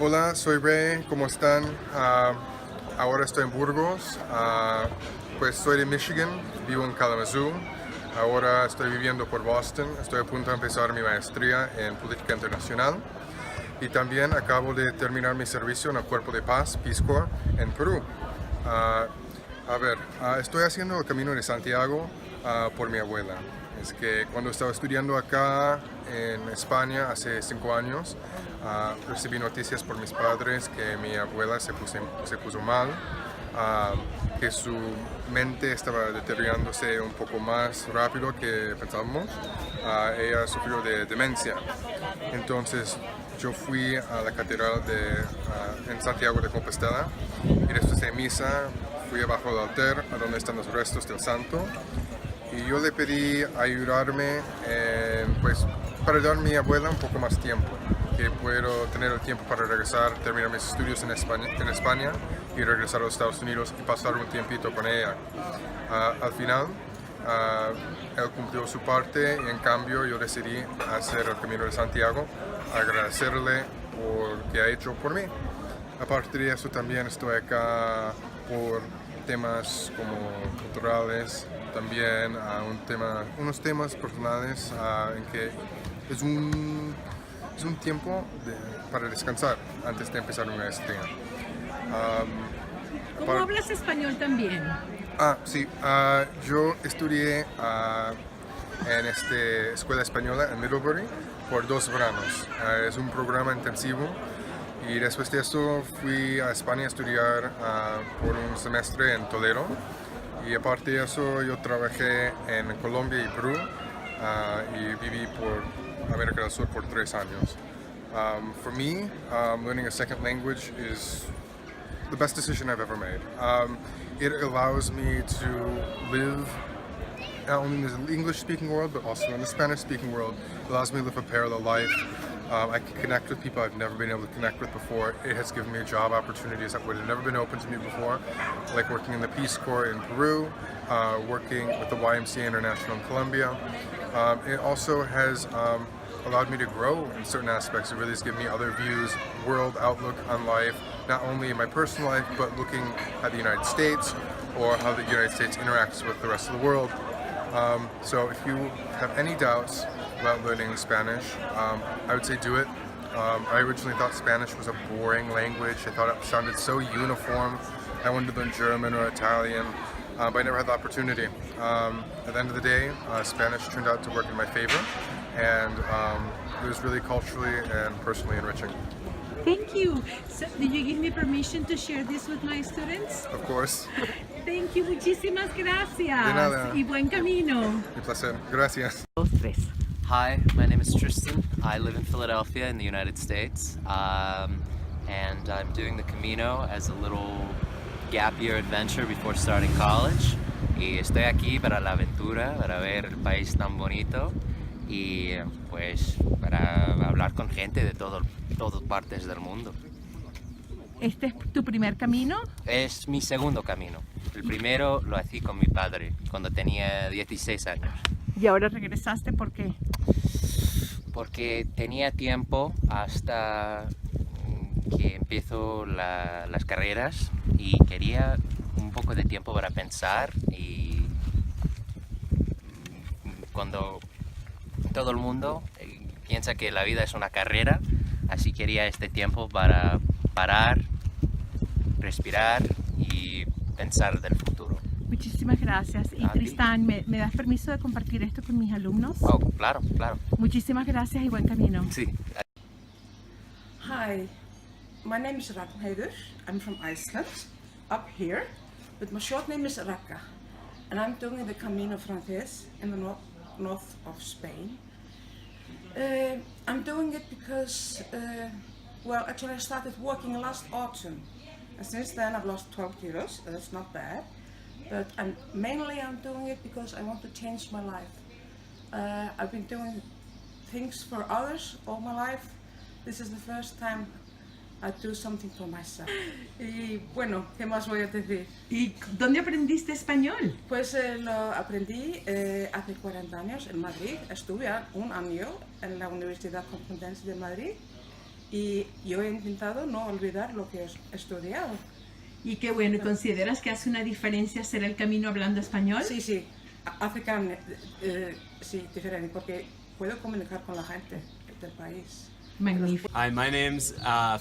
Hola, soy Ray, ¿cómo están? Ahora estoy en Burgos, pues soy de Michigan, vivo en Kalamazoo, ahora estoy viviendo por Boston, estoy a punto de empezar mi maestría en política internacional y también acabo de terminar mi servicio en el Cuerpo de Paz, Peace Corps, en Perú. Estoy haciendo el Camino de Santiago por mi abuela. Es que cuando estaba estudiando acá en España hace 5 años, recibí noticias por mis padres que mi abuela se puso mal, que su mente estaba deteriorándose un poco más rápido que pensábamos. Ella sufrió de demencia. Entonces yo fui a la catedral en Santiago de Compostela y después de misa fui abajo del altar a donde están los restos del santo y yo le pedí ayudarme para dar a mi abuela un poco más tiempo, que puedo tener el tiempo para regresar, terminar mis estudios en España y regresar a los Estados Unidos y pasar un tiempito con ella. Al final él cumplió su parte y en cambio yo decidí hacer el Camino de Santiago, agradecerle por lo que ha hecho por mí. Aparte de eso también estoy acá por temas como culturales, también unos temas personales en que es un tiempo para descansar antes de empezar una maestría. ¿Cómo hablas español también? Sí, yo estudié en esta escuela española en Middlebury por 2 veranos. Es un programa intensivo y después de eso fui a España a estudiar por un semestre en Toledo y aparte de eso yo trabajé en Colombia y Perú y viví por América del Sur por 3 años. For me, learning a second language is the best decision I've ever made. It allows me to live not only in the English-speaking world, but also in the Spanish-speaking world. It allows me to live a parallel life. I can connect with people I've never been able to connect with before. It has given me job opportunities that would have never been open to me before, like working in the Peace Corps in Peru, working with the YMCA International in Colombia. It also has allowed me to grow in certain aspects. It really has given me other views, world outlook on life, not only in my personal life, but looking at the United States or how the United States interacts with the rest of the world. So if you have any doubts about learning Spanish, I would say do it. I originally thought Spanish was a boring language. I thought it sounded so uniform. I wanted to learn German or Italian, but I never had the opportunity. At the end of the day, Spanish turned out to work in my favor, and it was really culturally and personally enriching. Thank you. So, do you give me permission to share this with my students? Of course. Thank you. Muchísimas gracias. De nada. Y buen camino. Mi placer. Gracias. 2, 3. Hi, my name is Tristan. I live in Philadelphia in the United States, and I'm doing the Camino as a little gap year adventure before starting college. Y estoy aquí para la aventura, para ver el país tan bonito y pues para hablar con gente de todas partes del mundo. ¿Este es tu primer camino? Es mi segundo camino. El primero lo hacía con mi padre cuando tenía 16 años. ¿Y ahora regresaste por qué? Porque tenía tiempo hasta que empiezo las carreras y quería un poco de tiempo para pensar, y cuando todo el mundo piensa que la vida es una carrera, así quería este tiempo para parar, respirar y pensar del futuro. Muchísimas gracias. Y Tristan, ¿me das permiso de compartir esto con mis alumnos? Oh, claro, claro. Muchísimas gracias y buen camino. Sí. Hi, my name is Ragnheiður. I'm from Iceland, up here, but my short name is Raka, and I'm doing the Camino Francés in the north of Spain. I'm doing it because, actually I started walking last autumn, and since then I've lost 12 kilos. That's not bad, but I'm doing it because I want to change my life. I've been doing things for others all my life. This is the first time I do something for myself. Y bueno, ¿qué más voy a decir? ¿Y dónde aprendiste español? Pues lo aprendí hace 40 años en Madrid. Estuve un año en la Universidad Complutense de Madrid y yo he intentado no olvidar lo que he estudiado. Y qué bueno, ¿consideras que hace una diferencia hacer el camino hablando español? Sí, sí, hace carne, sí, diferente, porque puedo comunicar con la gente del país. Magnífico. Hi, my name's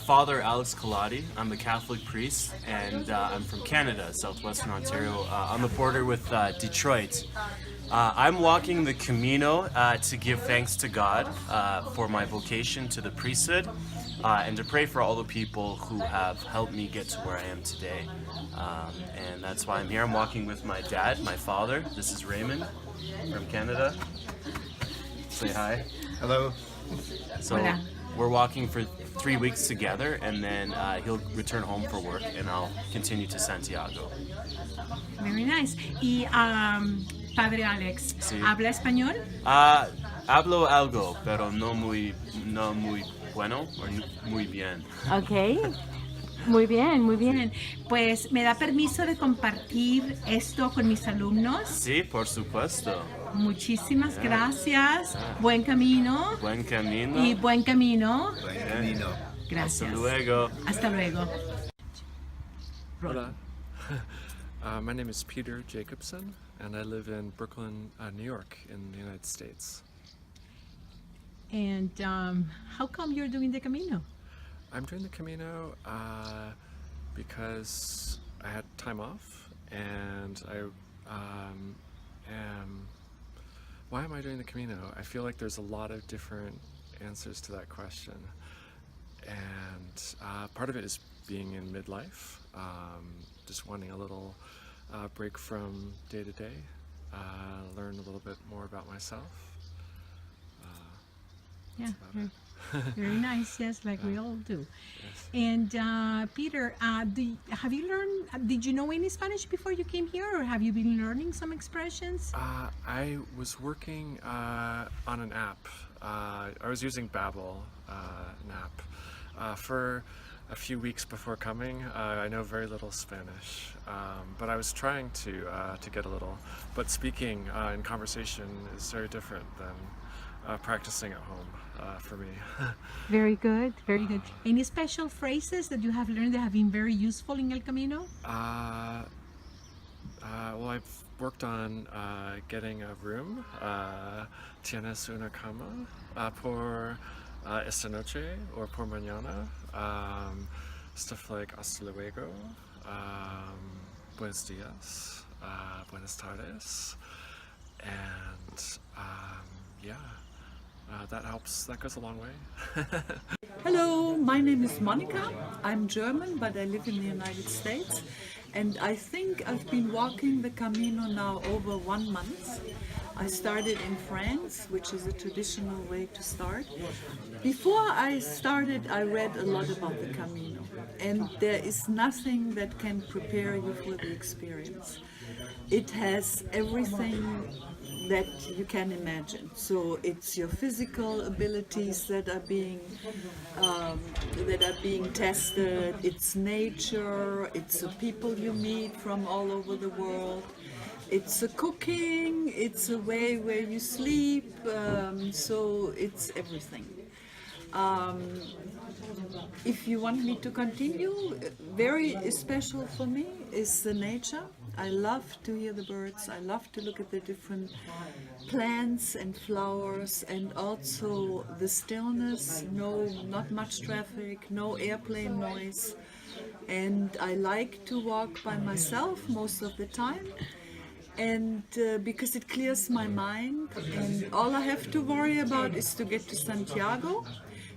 Father Alex Colati. I'm a Catholic priest, and I'm from Canada, southwestern Ontario, on the border with Detroit. I'm walking the Camino to give thanks to God for my vocation to the priesthood and to pray for all the people who have helped me get to where I am today. And that's why I'm here. I'm walking with my dad, my father. This is Raymond from Canada. Say hi. Hello. So Hola. we're walking for 3 weeks together, and then he'll return home for work, and I'll continue to Santiago. Very nice. Y Padre Alex, Sí. ¿habla español? Hablo algo, pero no muy bueno o muy bien. Ok. Muy bien, muy bien. Pues me da permiso de compartir esto con mis alumnos. Sí, por supuesto. Muchísimas gracias. Buen camino. Buen camino. Y buen camino. Hasta Gracias. luego. Hasta luego. Hola. My name is Peter Jacobson, and I live in Brooklyn, New York, in the United States. And how come you're doing the camino? I'm doing the Camino because I had time off, and why am I doing the Camino? I feel like there's a lot of different answers to that question, and part of it is being in midlife, just wanting a little break from day to day, learn a little bit more about myself. Yeah, about very nice. Yes, like we all do. Yes. And Peter, have you learned? Did you know any Spanish before you came here, or have you been learning some expressions? I was working on an app. I was using Babbel, an app, for a few weeks before coming. I know very little Spanish, but I was trying to get a little. But speaking in conversation is very different than practicing at home for me. Very good, very good. Any special phrases that you have learned that have been very useful in El Camino? Well, I've worked on getting a room. Tienes una cama por esta noche or por mañana. Stuff like hasta luego, buenos días, buenas tardes, and yeah, that helps. That goes a long way. Hello, my name is Monica. I'm German, but I live in the United States. And I think I've been walking the Camino now over 1 month. I started in France, which is a traditional way to start. Before I started, I read a lot about the Camino. And there is nothing that can prepare you for the experience. It has everything that you can imagine. So it's your physical abilities that are being tested. It's nature. It's the people you meet from all over the world. It's a cooking. It's a way where you sleep. So it's everything. If you want me to continue, very special for me is the nature. I love to hear the birds. I love to look at the different plants and flowers, and also the stillness. No, not much traffic, no airplane noise. And I like to walk by myself most of the time. And because it clears my mind, and all I have to worry about is to get to Santiago.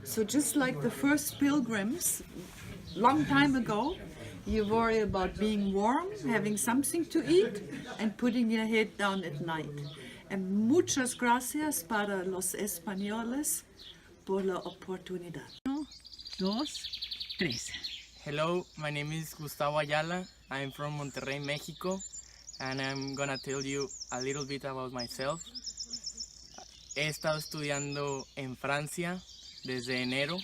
So just like the first pilgrims, long time ago, you worry about being warm, having something to eat, and putting your head down at night. And muchas gracias para los españoles por la oportunidad. 2, 3. Hello, my name is Gustavo Ayala. I'm from Monterrey, Mexico, and I'm gonna tell you a little bit about myself. He estado estudiando en Francia desde enero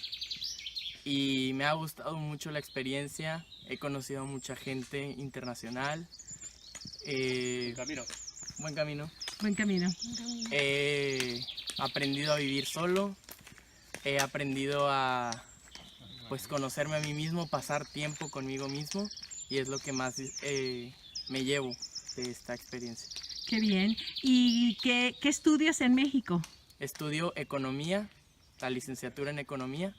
y me ha gustado mucho la experiencia. He conocido a mucha gente internacional. Buen camino. Buen camino. He aprendido a vivir solo. He aprendido a pues conocerme a mí mismo, pasar tiempo conmigo mismo, y es lo que más me llevo de esta experiencia. Qué bien. ¿Y qué estudias en México? Estudio economía, la licenciatura en economía,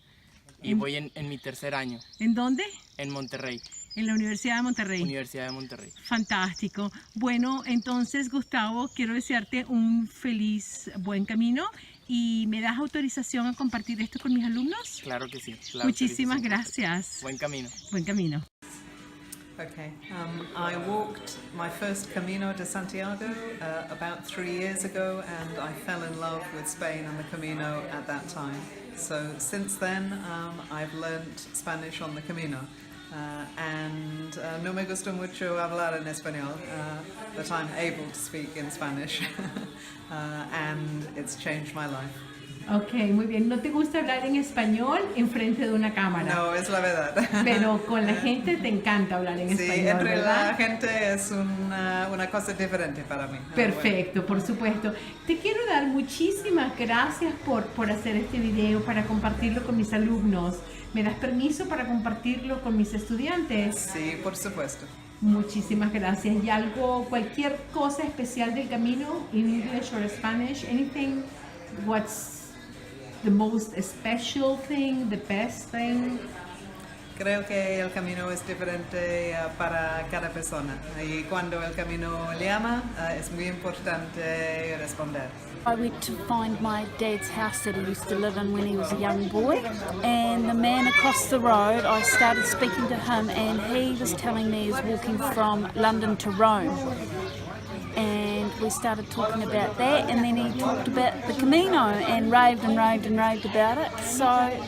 y voy en mi tercer año. ¿En dónde? En Monterrey. En la Universidad de Monterrey. Universidad de Monterrey. Fantástico. Bueno, entonces, Gustavo, quiero desearte un feliz buen camino. ¿Y me das autorización a compartir esto con mis alumnos? Claro que sí. Muchísimas gracias. Buen camino. Buen camino. Okay, I walked my first Camino de Santiago about 3 years ago, and I fell in love with Spain and the Camino at that time. So since then, I've learnt Spanish on the Camino. And no me gusta mucho hablar en español, but I'm able to speak in Spanish, and it's changed my life. Ok, muy bien. ¿No te gusta hablar en español en frente de una cámara? No, es la verdad. Pero con la gente te encanta hablar en Sí, español, entre ¿verdad? la gente es una cosa diferente para mí. Perfecto, por supuesto. Te quiero dar muchísimas gracias por hacer este video, para compartirlo con mis alumnos. ¿Me das permiso para compartirlo con mis estudiantes? Sí, por supuesto. Muchísimas gracias. ¿Y algo, cualquier cosa especial del camino, in English or Spanish, anything, what's the most special thing, the best thing? Creo que el camino es diferente para cada persona, y cuando el camino llama es muy importante responder. I went to find my dad's house that he used to live in when he was a young boy, and the man across the road, I started speaking to him, and he was telling me he was walking from London to Rome, and we started talking about that, and then he talked about the Camino and raved and raved and raved about it, so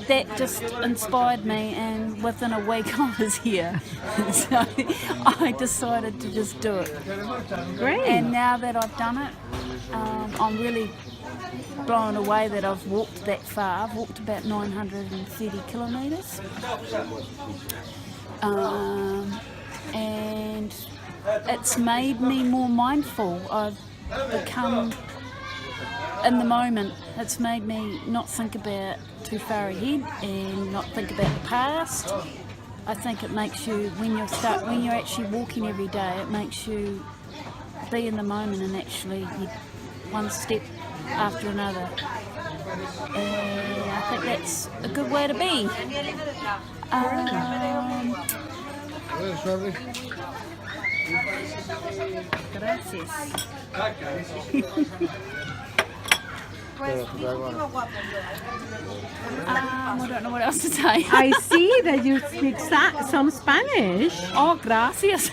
that just inspired me, and within a week I was here. So I decided to just do it. Great. And now that I've done it, I'm really blown away that I've walked that far. I've walked about 930 kilometres, and it's made me more mindful. I've become in the moment. It's made me not think about too far ahead and not think about the past. I think it makes you, when you're actually walking every day, it makes you be in the moment and actually one step after another. And I think that's a good way to be. Gracias. I don't know what else to say. I see that you speak some Spanish. Oh, gracias.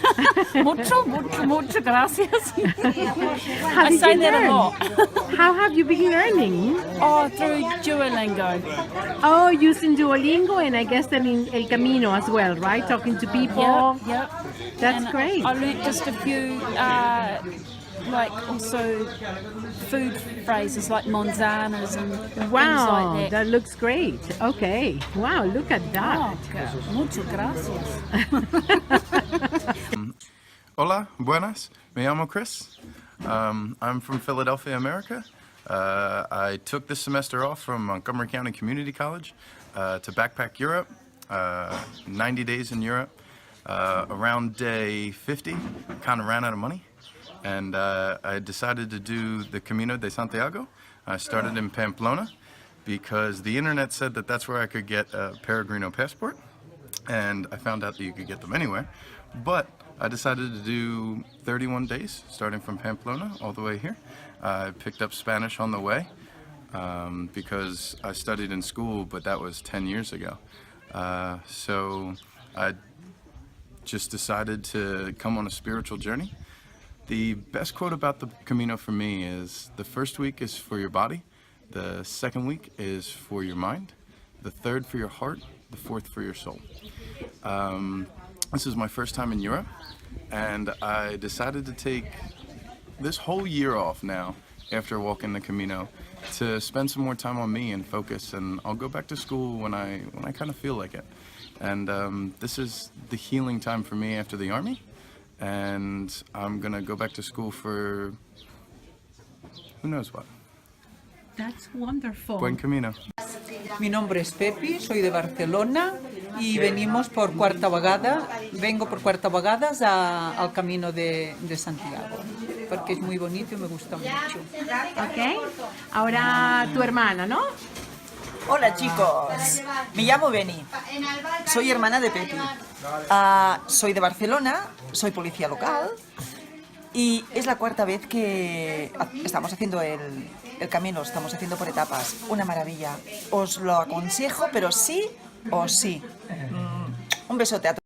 mucho gracias. How I did say you that learn? a lot. How have you been learning? Oh, through Duolingo. Oh, using Duolingo, and I guess then in El Camino as well, right? Talking to people. Yep. That's And great. I learnt just a few, like also food phrases like manzanas and Wow, things like that. that looks great. Okay. Wow, look at that. Oh, muchas gracias. Hola, buenas. Me llamo Chris. I'm from Philadelphia, America. I took this semester off from Montgomery County Community College to backpack Europe, 90 days in Europe. Around day 50, kind of ran out of money, and I decided to do the Camino de Santiago. I started in Pamplona because the internet said that that's where I could get a Peregrino passport, and I found out that you could get them anywhere. But I decided to do 31 days, starting from Pamplona all the way here. I picked up Spanish on the way because I studied in school, but that was 10 years ago. So I just decided to come on a spiritual journey. The best quote about the Camino for me is, the first week is for your body, the second week is for your mind, the third for your heart, the fourth for your soul. This is my first time in Europe, and I decided to take this whole year off now after walking the Camino to spend some more time on me and focus, and I'll go back to school when I kind of feel like it. And this is the healing time for me after the army, and I'm gonna go back to school for who knows what. That's wonderful. Buen camino. Mi nombre es Pepi, soy de Barcelona y venimos por cuarta vegada, vengo por cuarta vegada al Camino de Santiago, porque es muy bonito y me gusta mucho. Ok. Ahora tu hermana, ¿no? Hola chicos, me llamo Beni, soy hermana de Pepi, soy de Barcelona, soy policía local y es la cuarta vez que estamos haciendo el camino, estamos haciendo por etapas, una maravilla, os lo aconsejo, pero sí o sí. Un besote a todos.